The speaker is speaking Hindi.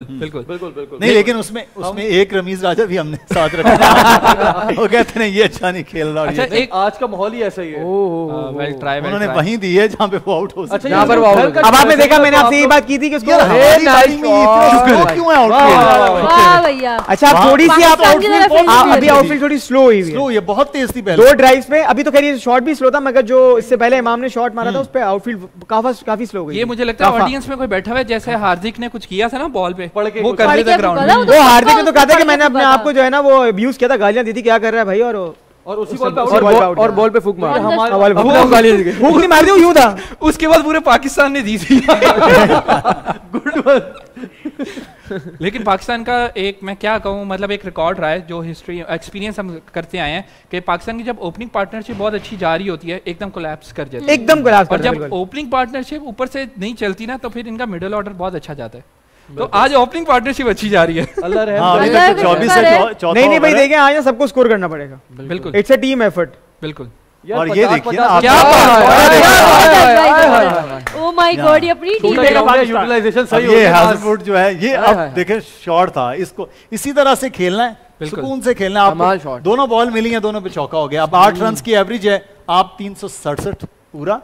बिल्कुल बिल्कुल बिल्कुल नहीं, लेकिन उसमें एक रमीज राजा भी हमने साथ रखा। वो कहते नहीं ये अच्छा नहीं खेल रहा। अच्छा, एक आज का माहौल ही ऐसा ही है। उन्होंने वहीं दी है जहाँ पे वो आउट हो सकता है। अब आपने देखा, मैंने आपसे ये बात की थी कि उसको क्यों है आउट? अच्छा, आप थोड़ी सी आप अभी आउटफील्ड थोड़ी स्लो हुई है, ये बहुत तेज थी पहले 2 ड्राइव्स में। अभी तो खैर ये शॉट भी स्लो था, मगर जो इससे पहले इमाम ने शॉट मारा था उस पे आउटफील्ड काफी स्लो गई। ये मुझे लगता है ऑडियंस में कोई बैठा हुआ है, जैसे हार्दिक ने कुछ किया था ना बॉल पे, वो कर पड़ देता के ग्राउंड वो में। वो हार्दिक ने तो कहा था कि मैंने अपने आप को जो है ना वो अब्यूज किया था, गालियां दी थी, क्या कर रहा है भाई, और उसी बॉल पे और बॉल पे फूक मार फूक नहीं मार दी, वो यूं था। उसके बाद पूरे पाकिस्तान ने दी थी। लेकिन पाकिस्तान का एक मैं क्या कहूँ, मतलब एक रिकॉर्ड रहा है जो हिस्ट्री एक्सपीरियंस हम करते आए हैं कि पाकिस्तान की जब ओपनिंग पार्टनरशिप बहुत अच्छी जा रही होती है एकदम कोलैप्स कर जाती है, एकदम कोलैप्स। और जब ओपनिंग पार्टनरशिप ऊपर से नहीं चलती ना तो फिर इनका मिडिल ऑर्डर बहुत अच्छा जाता है। तो आज ओपनिंग पार्टनरशिप अच्छी जा रही है। अल्लाह रहम। अभी तक तो 24 से 14। नहीं भाई, देखें आज सबको स्कोर करना पड़ेगा, बिल्कुल इट्स अ टीम एफर्ट। बिल्कुल। और ये देखिए ना, क्या ओह माय गॉड, ये अपनी टीम यूटिलाइजेशन सही हो ये गया। हैजलवुड जो है ये अब देखें शॉट था, इसको इसी तरह से खेलना है, सुकून से खेलना है। आपको दोनों बॉल मिली हैं, दोनों पे चौका हो गया। अब 8 रन की एवरेज है, आप 367 पूरा।